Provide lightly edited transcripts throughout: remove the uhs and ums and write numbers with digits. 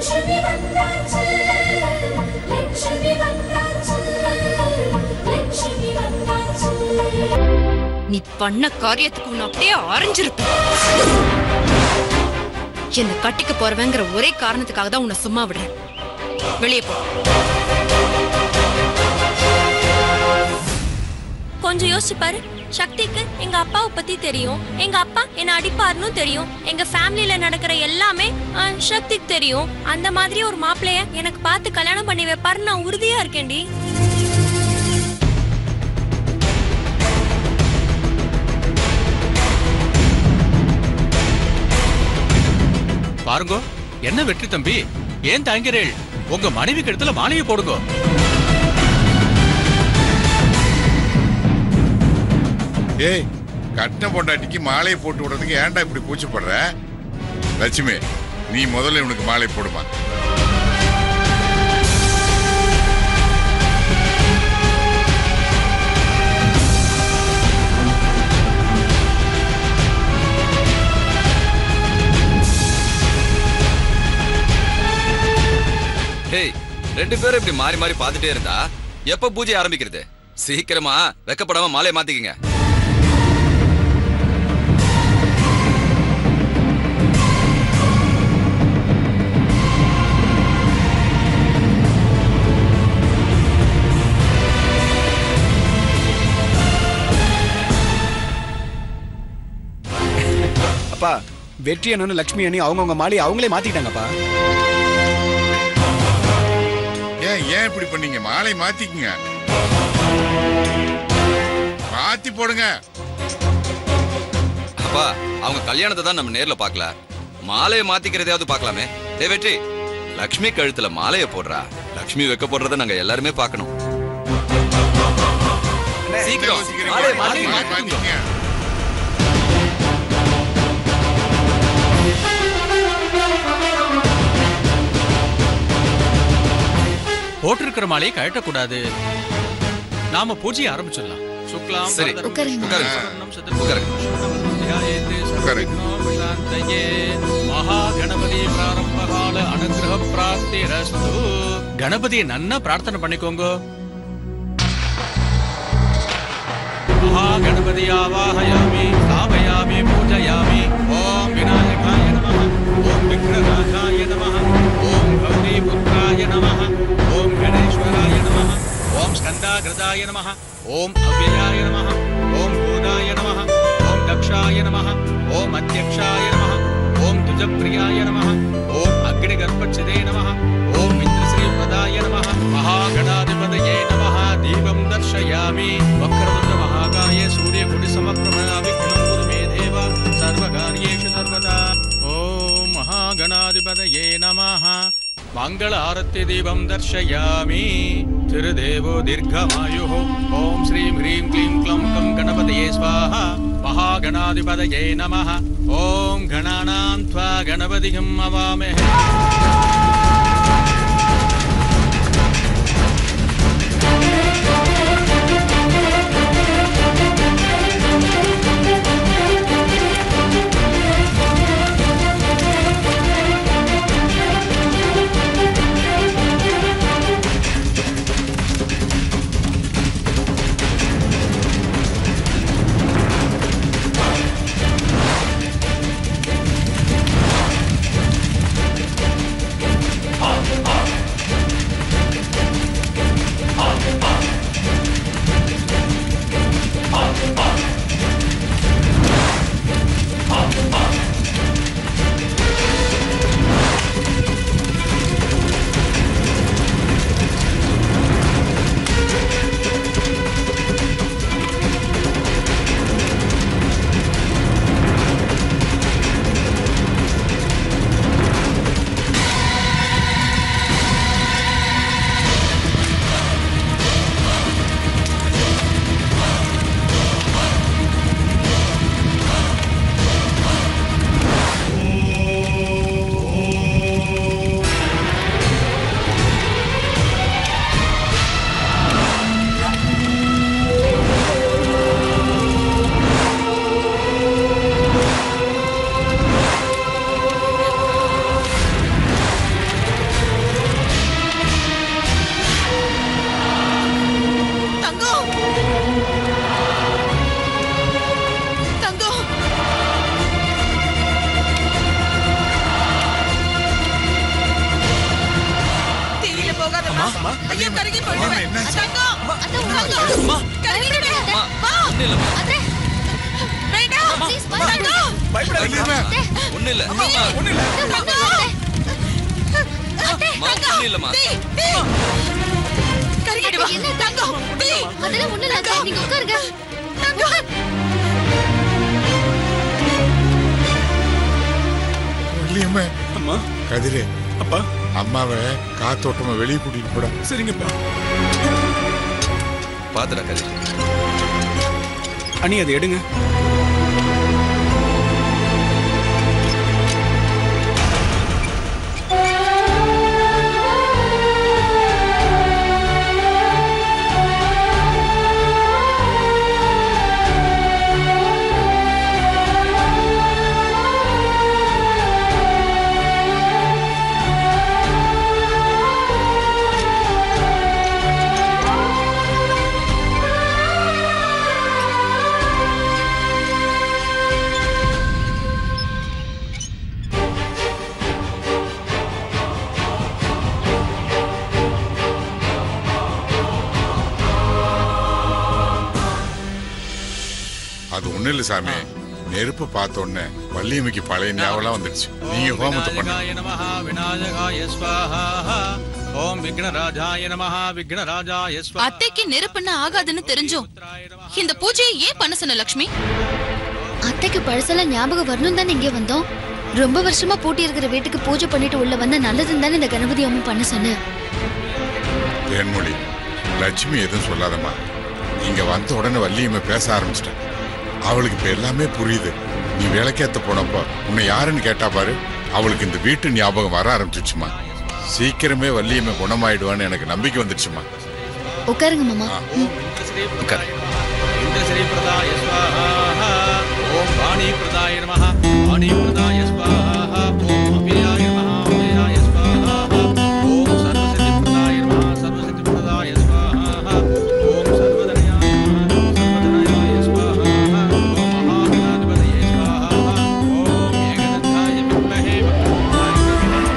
நீ பண்ண காரியத்துக்கு உன்னை அப்படியே ஆரஞ்சிருப்ப. என்ன கட்டிக்க போறவங்கிற ஒரே காரணத்துக்காக தான் உன்னை சும்மா விடுறேன். வெளியே போ. கொஞ்சம் யோசிச்சு பாரு. சக்திக்கு எங்க அப்பாவை பத்தி தெரியும், எங்க அப்பா என்ன அடிப்பாருன்னு தெரியும், எங்க ஃபேமிலில நடக்கிற எல்லாமே சக்திக்கு தெரியும். அந்த மாதிரி ஒரு மாப்பிள்ளைய எனக்கு பார்த்து கல்யாணம் பண்ணி வைப்பாருன்னு நான் உறுதியா இருக்கேன்டி. பாருங்க, என்ன வெற்றி தம்பி, ஏன் தாங்கிறேள்? உங்க மனைவி கழுத்துல மாலையை போடுங்க. ஏய், கட்ட பொண்டாட்டிக்கு மாலையை போட்டு விடுறதுக்கு ஏன்டா இப்படி கூச்சப்படுற? லட்சுமி, நீ முதல்ல இவனுக்கு மாலை போடுமா. ரெண்டு பேரும் இப்படி மாறி மாறி பார்த்துட்டே இருந்தா எப்ப பூஜை ஆரம்பிக்கிறது? சீக்கிரமா வெக்கப்படாம மாலையை மாத்திக்கங்க. அப்பா, வெற்றி அண்ணனும் லட்சுமி அண்ணி அவங்கவுங்க மாலையை அவங்களே மாத்திக்கிட்டாங்கப்பா. ஏன் இப்படி பண்ணீங்க? மாலை மாத்திக்குங்க, மாத்தி போடுங்க. அப்பா, அவங்க கல்யாணத்தை தான் நம்ம நேர்ல பாக்கல, மாலையை மாத்திக்கிறதையாவது பாக்கலாமே. வெற்றி, லட்சுமி கழுத்துல மாலையை போடுறா. லட்சுமி வைக்க போடுறத நாங்க எல்லாருமே பாக்கணும். சீக்கிரம் மாத்திக்குங்க. போட்டிருக்கிற மாலையை கழட்டக்கூடாது. நாம பூஜையை ஆரம்பிச்சிடலாம். சரி, மகாகணபதி பிராரம்பகால அனுகிரக பிராப்திரஸ்து. கணபதியை நன்னா பிரார்த்தனை பண்ணிக்கோங்க. மகாகணபதி ஆவாஹயாமி ஸ்தாபயாமி பூஜயாமி. ஓம் விநாயகாய நமः, ஓம் விக்னநாசாய நமः, ஓம் கௌரி புத்ராய நமः, ஓம் கணேஸ்வராய நமः, ஓம் ஸ்கந்தாகிருதாய நமः, ஓம் அவ்யயாய நமः, ஓம் பூதாய நமः, ஓம் தக்ஷாய நமः, ஓம் அத்யக்ஷாய நமः, ஓம் துஜப்ரியாய நமः, ஓம் அக்னிகர்ப்பச்சிதே நமः, ஓம் இந்திரஸ்ரீப்ரதாய நமः. மகாகணாதிபதயே நமः. தீபம் தர்ஷயாமி. வக்ரதுண்ட மகாகாய சூரியகோடி சமப்ரபா விக்னம் குரு மே தேவ சர்வகாரியேஷு சர்வதா. ஓம் மகாகணாதிபதயே நமः. மங்கள ஆரத்தி தீபம் தர்ஷயாமி. திருதேவோ தீர்க்கமாயுः. ஓம் ஸ்ரீம் ஹ்ரீம் க்ளீம் க்ளம் கம் கணபதயே ஸ்வாஹா. மகாகணாதிபதயே நமः. ஓம் கணானாம் த்வா கணபதிகம் அவாமஹே. ஐயா கருகி போயிடுவேன் தங்கம் அம்மா, ஒண்ணும் இல்லம்மா. வேண்டாம் தங்கம் வள்ளியம்மா, ஒண்ணும் இல்ல. அம்மா, ஒண்ணும் இல்லம்மா. கருகிடுவா தங்கம் அதெல்லாம் ஒண்ணு இல்ல நீங்க உட்காருங்க. வள்ளியம்மா. அம்மா கதிரே, அப்பா அம்மாவை காத்தோட்டமா வெளியே கூட்டிட்டு போடா. சரிங்கப்பா. பாத்துடா கதிர். அண்ணி அதை எடுங்க. அது ஒண்ணு இல்ல சாமி, நெருப்பு பார்த்த உடனே வள்ளியம்மைக்கு பழைய ஞாபகம் வந்துடுச்சு. நீங்க ஹோமத்தை பண்ண. நமஹ விநாயகாய ஸ்வாஹா ஓம் விக்னராஜாய நமஹ விக்னராஜாய ஸ்வாஹா. அத்தைக்கு நெருப்புன்னு ஆகாதுன்னு தெரிஞ்சும் இந்த பூஜையை ஏன் பண்ண சொன்ன லக்ஷ்மி? அத்தைக்கு பழசெல்லாம் ஞாபகம் வரணும் தானே இங்கே வந்தோம். ரொம்ப வருஷமா பூட்டி இருக்கிற வீட்டுக்கு பூஜை பண்ணிட்டு உள்ள வந்தா நல்லதுன்னு தானே இந்த கணபதி அம்மன் பண்ண சொன்னேன். தேன்மொழி, லட்சுமி எதுவும் சொல்லாதம்மா. இங்க வந்த உடனே வள்ளியம்மை பேச ஆரம்பிச்சிட்டேன். அவளுக்கு இப்ப எல்லாமே புரியுது. நீ விளக்கேத்த போனப்போ உன்னை யாருன்னு கேட்டா பாரு, அவளுக்கு இந்த வீட்டு ஞாபகம் வர ஆரம்பிச்சிருச்சுமா. சீக்கிரமே வள்ளியம்மை குணமாயிடுவான்னு எனக்கு நம்பிக்கை வந்துடுச்சுமா. உட்காருங்க மாமா. உட்காரு. இந்திரஸ்ரீ பிரதாய ஸ்வாஹா ஓம் வாணி பிரதாய நமஹ வாணி பிரதாய ஸ்வாஹா ஓம் அவ்யயாய நமஹ அவ்யயாய ஸ்வாஹா ஓம் சர்வசித்தி பிரதாய நமஹ சர்வசித்தி பிரதாய ஸ்வாஹா ஓம் சர்வதனயாய நமஹ சர்வதனயாய ஸ்வாஹா ஓம் மகாகணாதிபதயே ஸ்வாஹா ஓம் ஏகதந்தாய வித்மஹே வக்ரதுண்டாய தீமஹி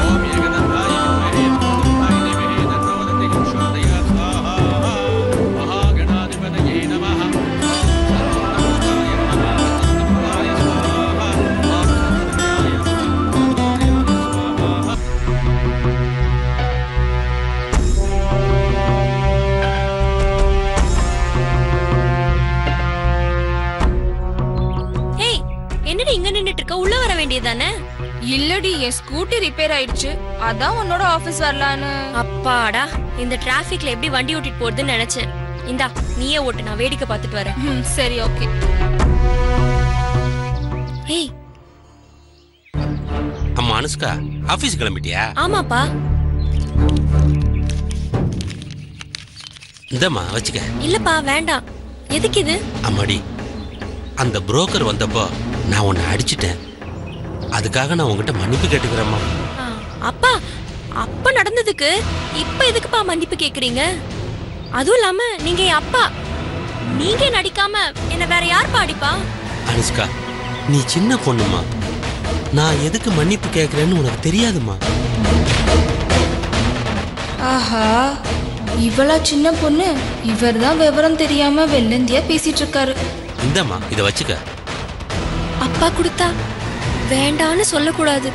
ஓம் ஏகதந்தாய வித்மஹே வக்ரதுண்டாய தீமஹி தன்னோ தந்தி பிரச்சோதயாத் ஸ்வாஹா மகாகணாதிபதயே நமஹ சர்வதனயாய நமஹ சர்வதனயாய ஸ்வாஹா ஓம் சர்வதனயாய நமஹ ஸ்வாஹா. ஏய் என்னடி இங்க நின்னுட்டு இருக்க? உள்ள வர வேண்டியதானே? இல்லடி, என் ஸ்கூட்டி ரிப்பேர் ஆயிடுச்சு. அதான் உன்னோட ஆபீஸ் வரலான்னு. அப்பாடா, இந்த டிராபிக்ல எப்படி வண்டி ஓட்டிட்டு போறதுன்னு நினைச்சேன். இந்தா நீயே ஓட்டு, நான் வேடிக்கை பார்த்துட்டு வரேன். சரி, ஓகே. ஏய் அம்மா அனுஷ்கா, ஆபீஸ் கிளம்பிட்டியா? ஆமாப்பா. இந்தம்மா வச்சுக்க. இல்லப்பா வேண்டாம். எதுக்கு இது? அம்மாடி, அந்த புரோக்கர் வந்தப்போ நான் உன்னை அடிச்சிட்டேன். அதுக்காக நான் உங்ககிட்ட மன்னிப்பு கேட்டுக்கிறேம்மா. ஆ, அப்பா அப்ப நடந்ததுக்கு இப்ப எதுக்குப்பா மன்னிப்பு கேக்குறீங்க? அதுவும் இல்லாம நீங்க என் அப்பா. நீங்க நடிக்காம என்ன வேற யாருப்பா அடிப்பா? அனுஷ்கா, நீ சின்ன பொண்ணுமா. நான் எதுக்கு மன்னிப்பு கேட்கிறேன்னு உனக்கு தெரியாதுமா. ஆஹா, இவளா சின்ன பொண்ணு? இவர் தான் விவரம் தெரியாம வெள்ளந்தியா பேசிட்டு இருக்காரு. இந்தம்மா இதை வச்சுக்க. அப்பா கொடுத்தா வேண்டான்னு சொல்லக்கூடாது.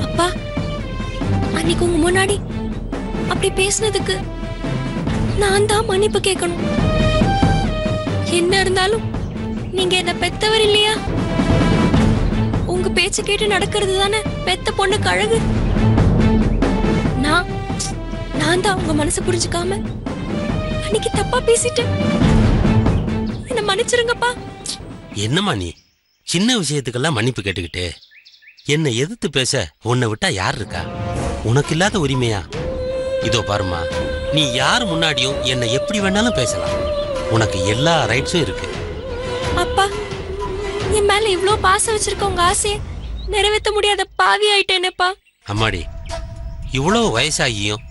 அப்பா, அன்னைக்கு உங்க முன்னாடி அப்படி பேசினதுக்கு நான் தான் மன்னிப்பு கேட்கணும். என்ன இருந்தாலும் நீங்க என்ன பெத்தவர் இல்லையா? உங்க பேச்சு கேட்டு நடக்கிறது தானே பெத்த பொண்ணுக்கு அழகு. நான் தான் உங்க மனசு புரிஞ்சுக்காம அன்னைக்கு தப்பா பேசிட்டேன். என்ன மன்னிச்சிருங்கப்பா. என்னம்மா நீ சின்ன விஷயத்துக்கெல்லாம் மன்னிப்பு கேட்டுக்கிட்டு என்னை எதிர்த்து பேச உன்னை விட்டா யார் இருக்கா? உனக்கு இல்லாத உரிமையா? இதோ பாருமா, நீ யார் முன்னாடியும் என்னை எப்படி வேணாலும் பேசலாம். உனக்கு எல்லா ரைட்ஸும் இருக்கு. அப்பா, என் மேல இவ்ளோ பாசம் வச்சிருக்க உங்க ஆசையை நிறைவேற்ற முடியாத பாவி ஆயிட்டேனேப்பா. அம்மாடி, இவ்வளவு வயசாகியும்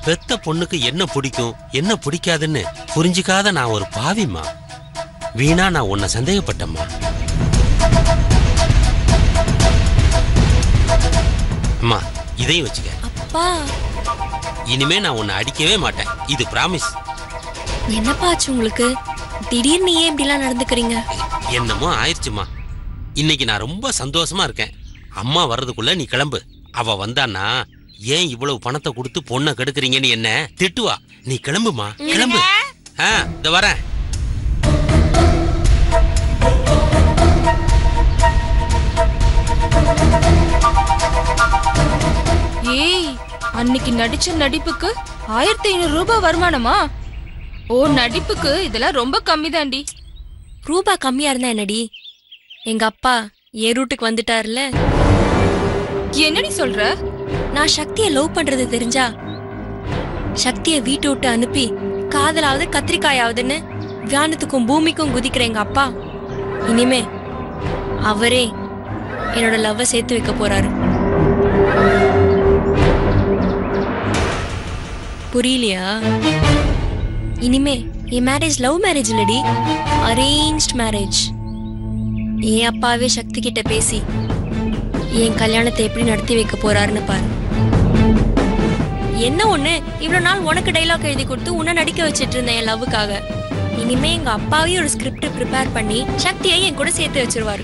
பெத்த பொண்ணுக்கு என்ன பிடிக்கும் என்ன பிடிக்காதுன்னு புரிஞ்சுக்காத நான் ஒரு பாவிம்மா. வீணா நான் உன்னை சந்தேகப்பட்டம்மா. அம்மா இதையும் வச்சுக்க. அப்பா இனிமே நான் உன்னை அடிக்கவே மாட்டேன், இது பிராமிஸ். என்னப்பா ஆச்சு உங்களுக்கு? திடீர்னு ஏன் இப்படிலாம் நடந்துக்கிறீங்க? என்னமோ ஆயிடுச்சுமா. இன்னைக்கு நான் ரொம்ப சந்தோஷமா இருக்கேன். அம்மா வர்றதுக்குள்ள நீ கிளம்பு. அவ வந்தான்னா ஏன் இவ்வளவு பணத்தை கொடுத்து பொண்ணை கெடுக்குறீங்கன்னு என்ன திட்டுவா. நீ கிளம்புமா, கிளம்பு. இந்த வரேன். ஏய், அன்னைக்கு நடிச்ச நடிப்புக்கு 1500 ரூபாய் வருமானமா? ஓ, நடிப்புக்கு இதெல்லாம் ரொம்ப கம்மி தாண்டி. ரூபா கம்மியா இருந்தா என்னடி? எங்க அப்பா என் ரூட்டுக்கு வந்துட்டாருல. என்னடி சொல்ற? நான் சக்தியை லவ் பண்றது தெரிஞ்சா சக்தியை வீட்டு விட்டு அனுப்பி காதலாவது கத்திரிக்காயாவதுன்னு வானத்துக்கும் பூமிக்கும் குதிக்கிற எங்க அப்பா இனிமே அவரே என்னோட லவ்வை சேர்த்து வைக்க போறாரு. புரியலையா? இனிமே என் மேரேஜ் லவ் மேரேஜ் இல்லடி, அரேஞ்ச்ட் மேரேஜ். என் அப்பாவே சக்தி கிட்ட பேசி என் கல்யாணத்தை எப்படி நடத்தி வைக்க போறாருன்னு பாரு. என்ன ஒண்ணு, இவ்வளவு நாள் உனக்கு டைலாக் எழுதி கொடுத்து உன்னை நடிக்க வச்சிட்டு இருந்தேன் என் லவ்வுக்காக. இனிமே எங்க அப்பாவையும் ஒரு ஸ்கிரிப்ட் ப்ரிப்பேர் பண்ணி சக்தியை என் கூட சேர்த்து வச்சிருவாரு.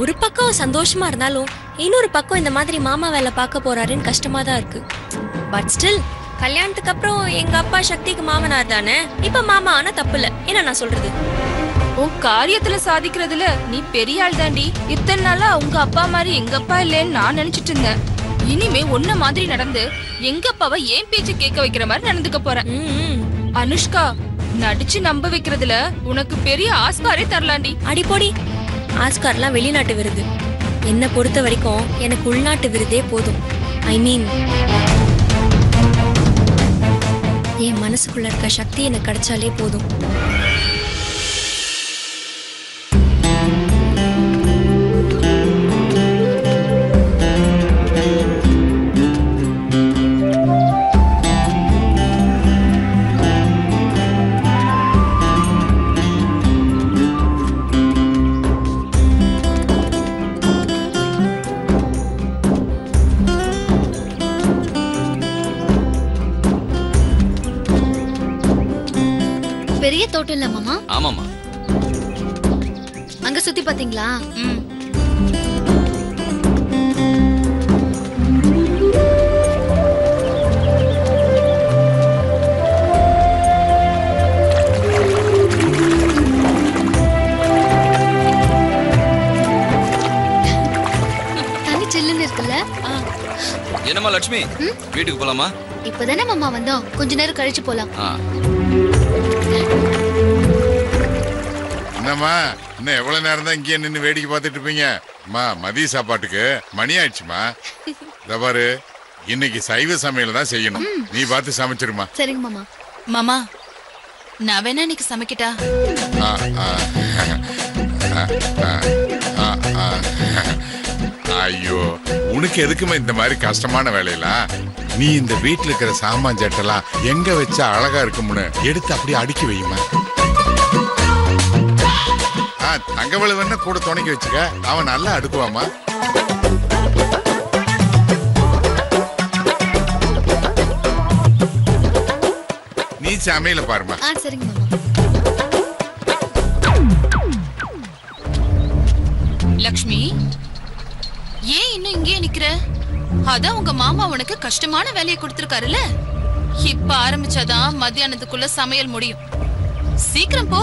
ஒரு பக்கம் சந்தோஷமா இருந்தாலும் இன்னொரு பக்கம் இந்த மாதிரி மாமா வேலை பார்க்க போறாருன்னு கஷ்டமா தான் இருக்கு. பட் ஸ்டில் கல்யாணத்துக்கு அப்புறம் எங்க அப்பா சக்திக்கு மாமனார் தானே, இப்ப மாமா ஆனா தப்பு இல்ல. என்ன நான் சொல்றது? உன் காரியத்துல சாதிக்கிறதுல நீ பெரிய ஆள் தாண்டி. இத்தனை நாளா உங்க அப்பா மாதிரி எங்க அப்பா இல்லைன்னு நான் நினைச்சிட்டு இருந்தேன். இனிமே உன்ன மாதிரி நடந்து எங்க அப்பாவை ஏன் பேச்சு கேட்க வைக்கிற மாதிரி நடந்துக்க போறேன். அனுஷ்கா, நடிச்சு நம்ப வைக்கிறதுல உனக்கு பெரிய ஆஸ்காரே தரலாண்டி. அடிப்பொடி, ஆஸ்கார்லாம் வெளிநாட்டு விருது. என்ன பொறுத்த வரைக்கும் எனக்கு உள்நாட்டு விருதே போதும். ஐ மீன் என் மனசுக்குள்ள இருக்க சக்தி எனக்கு கிடைச்சாலே போதும். பெரிய தோட்டம் இல்ல மாமா? ஆமாமா. அங்க சுத்தி பாத்தீங்களா? தண்ணி சில்லுன்னு இருக்குல்ல? என்னம்மா லட்சுமி, வீட்டுக்கு போலாமா? இப்பதானே மாமா வந்தோம், கொஞ்ச நேரம் கழிச்சு போலாம். என்னம்மா, இன்னும் எவ்வளவு நேரம் தான் இங்கே நின்று வேடிக்கை பார்த்துட்டு இருப்பீங்க? அம்மா, மதிய சாப்பாட்டுக்கு மணி ஆயிடுச்சுமா. இந்த பாரு, இன்னைக்கு சைவ சமையல் தான் செய்யணும். நீ பார்த்து சமைச்சிருமா. சரிங்க மாமா. மாமா, நான் வேணா இன்னைக்கு சமைக்கிட்டா? ஐயோ, உனக்கு எதுக்குமா இந்த மாதிரி கஷ்டமான வேலையெல்லாம்? நீ இந்த வீட்டுல இருக்கிற சாமான் சட்டெல்லாம் எங்க வச்சா அழகா இருக்கும்னு எடுத்து அப்படியே அடுக்கி வையுமா. தங்கவளை வேணா கூட துணைக்கி வச்சுக்க, அவன் நல்லா அடுக்குவாமா. நீ சமையல பாருமா. சரிங்க மாமா. லக்ஷ்மி, ஏன் இன்னும் இங்கே நிக்கிற? அதான் உங்க மாமா உனக்கு கஷ்டமான வேலையை கொடுத்திருக்காருல்ல. இப்ப ஆரம்பிச்சாதான் மத்தியானத்துக்குள்ள சமையல் முடியும். சீக்கிரம் போ.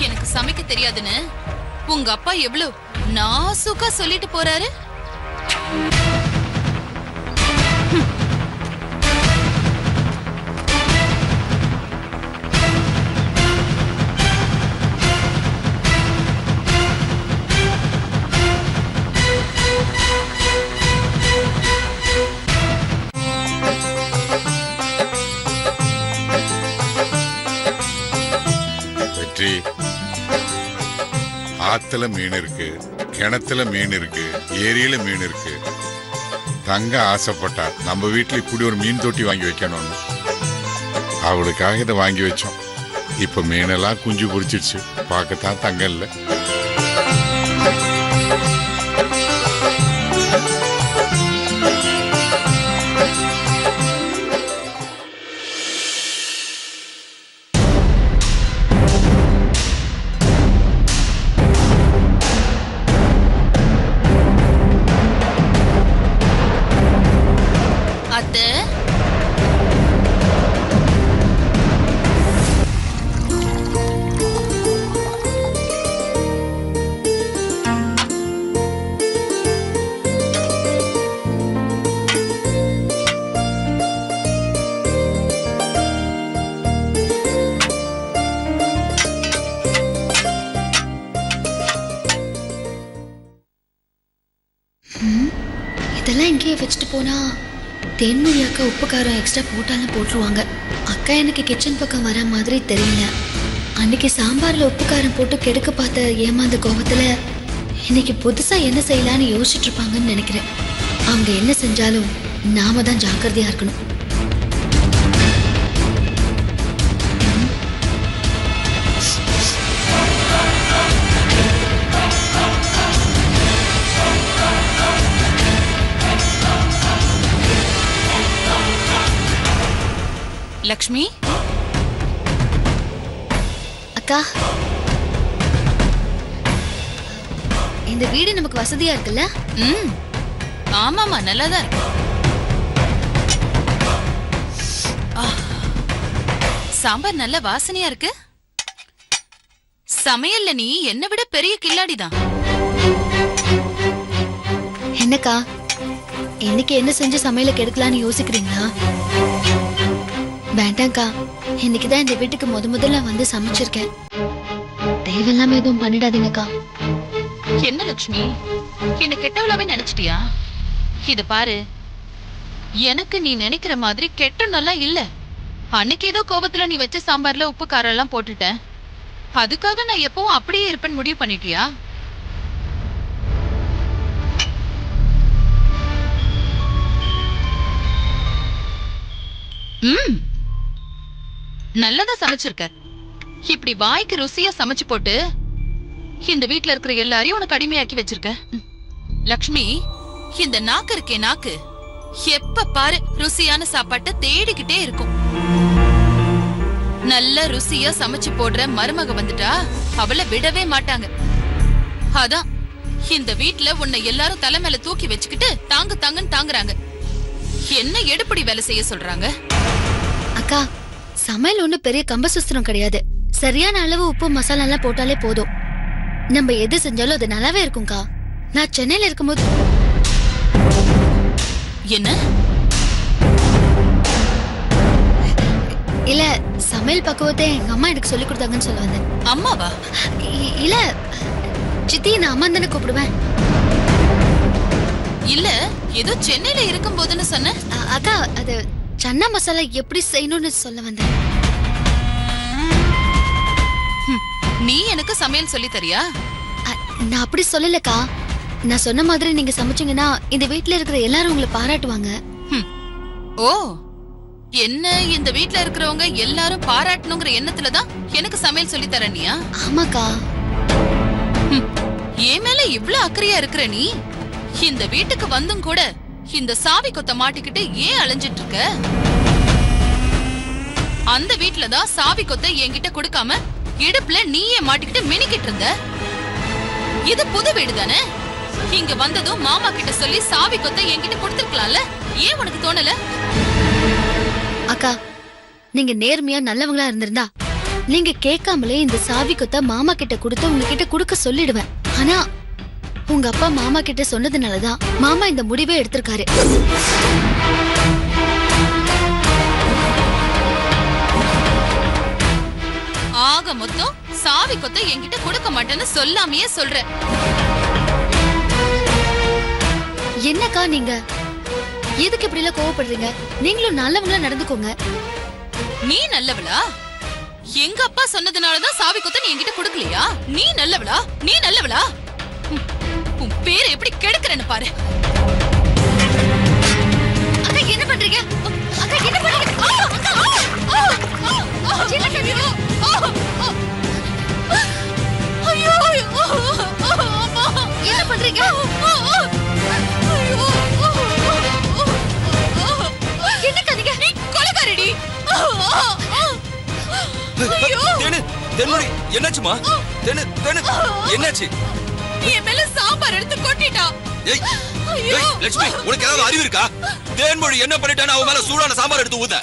எனக்கு சமைக்க தெரியாதுன்னு உங்க அப்பா எவ்வளவு நாசுக்கா சொல்லிட்டு போறாரு. ஆத்துல மீன் இருக்கு, கிணத்துல மீன் இருக்கு, ஏரியில மீன் இருக்கு. தங்க ஆசைப்பட்டா நம்ம வீட்டுல இப்படி ஒரு மீன் தொட்டி வாங்கி வைக்கணும்னு அவளுக்காக இதை வாங்கி வச்சோம். இப்ப மீனெல்லாம் குஞ்சு பொரிச்சிடுச்சு. பார்க்கத்தான் தங்கம் இல்லை. இதெல்லாம் இங்கேயே வச்சுட்டு போனா தேன்மொழி அக்கா உப்பு காரம் எக்ஸ்ட்ரா போட்டாலும் போட்டுருவாங்க. அக்கா எனக்கு கிச்சன் பக்கம் வர மாதிரி தெரியல. அன்னைக்கு சாம்பார்ல உப்பு காரம் போட்டு கெடுக்க பார்த்த ஏமாந்த கோபத்துல இன்னைக்கு புதுசா என்ன செய்யலான்னு யோசிச்சுட்டு இருப்பாங்கன்னு நினைக்கிறேன். அவங்க என்ன செஞ்சாலும் நாம தான் ஜாக்கிரதையா இருக்கணும். லக்ஷ்மி அக்கா, இந்த வீடு நமக்கு வசதியா இருக்குல்ல? ஆமாமா, நல்லாதான் இருக்கு. சாம்பார் நல்ல வாசனையா இருக்கு. சமையல்ல நீ என்னை விட பெரிய கில்லாடிதான். என்னக்கா, இன்னைக்கு என்ன செஞ்சு சமையல கெடுக்கலான்னு யோசிக்கிறீங்களா? வேண்டாம்க்கா, இன்னைக்குதான் இந்த வீட்டுக்கு முதல்ல வந்து சமைச்சிருக்கேன். தேவையில்லாம எதுவும் பண்ணிடாதீங்கக்கா. என்ன லட்சுமி, என்ன கெட்டவளாவே நினைச்சிட்டியா? இது பாரு, எனக்கு நீ நினைக்கிற மாதிரி கெட்டனெல்லாம் இல்ல. அன்னைக்கு ஏதோ கோபத்துல நீ வச்ச சாம்பார்ல உப்பு காரம் எல்லாம் போட்டுட்டேன். அதுக்காக நான் எப்பவும் அப்படியே இருப்பேன்னு முடிவு பண்ணிட்டியா? நல்லதா சமைச்சிருக்க. இப்படி வாய்க்கு ருசியா சமைச்சு போட்டு இந்த வீட்டுல இருக்கிற எல்லாரையும் உனக்கு அடிமையாக்கி வச்சிருக்க. லக்ஷ்மி, இந்த நாக்கு இருக்கே நாக்கு, எப்ப பாரு ருசியான சாப்பாட்டை தேடிக்கிட்டே இருக்கும். நல்ல ருசியா சமைச்சு போடுற மருமக வந்துட்டா அவளை விடவே மாட்டாங்க. அதான் இந்த வீட்டுல உன்னை எல்லாரும் தலை மேல தூக்கி வச்சுக்கிட்டு தாங்கு தாங்கன்னு தாங்குறாங்க. என்ன எடுப்படி வேலை செய்ய சொல்றாங்க? அக்கா, சமையல் ஒண்ணு பெரிய கம்பசுஸ்திரம் கிடையாது. சரியான அளவு உப்பு மசாலா எல்லாம் போட்டாலே போதும். நம்ம எது செஞ்சாலும் அது நல்லாவே இருக்கும்க்கா. நான் சென்னையில இருக்கும்போது என்ன இல்ல, சமையல் பக்குவத்தை எங்க அம்மா எனக்கு சொல்லி கொடுத்தாங்கன்னு சொல்ல வந்தேன். அம்மாவா? இல்ல சித்தி, நான் அம்மா தானே கூப்பிடுவேன். இல்ல, ஏதோ சென்னையில இருக்கும் போதுன்னு சொன்ன. அக்கா, அது சன்னா மசாலா எப்படி செய்யணும்னு சொல்ல வந்தேன். நீ எனக்கு சமையல் சொல்லி தரியா? நான் அப்படி சொல்லலக்கா. நான் சொன்ன மாதிரி நீங்க சமைச்சீங்கன்னா இந்த வீட்டுல இருக்கிற எல்லாரும் உங்களை பாராட்டுவாங்க. ஓ, என்ன இந்த வீட்டுல இருக்கிறவங்க எல்லாரும் பாராட்டணுங்கிற எண்ணத்துலதான் எனக்கு சமையல் சொல்லி தரனியா? ஆமாக்கா. ஏன் மேல இவ்ளோ அக்கறையா இருக்கிற நீ? இந்த வீட்டுக்கு வந்தும் கூட இந்த சாவி கொத்த மாட்டிக்கிட்டு ஏன் அலைஞ்சிட்டு இருக்க? அந்த வீட்டுலதான் சாவி கொத்த என்கிட்ட கொடுக்காம இடுப்புல நீயே மாட்டிக்கிட்டு மினிக்கிட்டு இருந்த. இது புது வீடு தானே? இங்க வந்ததும் மாமா கிட்ட சொல்லி சாவி கொத்த என்கிட்ட கொடுத்திருக்கலாம்ல. ஏன் உனக்கு தோணல? அக்கா, நீங்க நேர்மையா நல்லவங்களா இருந்திருந்தா நீங்க கேட்காமலே இந்த சாவி கொத்த மாமா கிட்ட கொடுத்து உங்ககிட்ட கொடுக்க சொல்லிடுவேன். ஆனா உங்க அப்பா மாமா கிட்ட சொன்னதுனாலதான் மாமா இந்த முடிவே எடுத்திருக்காரு. ஆக மொத்தம் சாவி கொத்த என்கிட்ட கொடுக்க மாட்டேன்னு சொல்லாமையே சொல்ற. என்னக்கா நீங்க எதுக்கு இப்படி எல்லாம் கோவப்படுறீங்க? நீங்களும் நல்லவங்களா நடந்துக்கோங்க. நீ நல்லவளா? எங்க அப்பா சொன்னதுனாலதான் சாவி குத்த நீ என்கிட்ட கொடுக்கலையா? நீ நல்லவளா? நீ நல்லவளா? உன் பேரை எப்படி கெடுக்கிறேன்னு பாரு. அக்கா என்ன பண்றீங்க? அக்கா என்ன பண்றீங்க? ஐயோ என்ன பண்றீங்க? என்ன கதிங்க? நீ கொலைகாரடி. தென்மொழி என்னாச்சுமா? என்னாச்சு? நீ என் மேல சாம்பார் எடுத்து கொட்டிட்டா. ஏய் லட்சுமி, உனக்கு ஏதாவது அறிவு இருக்கா? தேன்மொழி என்ன பண்ணிட்டான்னு அவன் மேல சூடான சாம்பார் எடுத்து ஊத்த.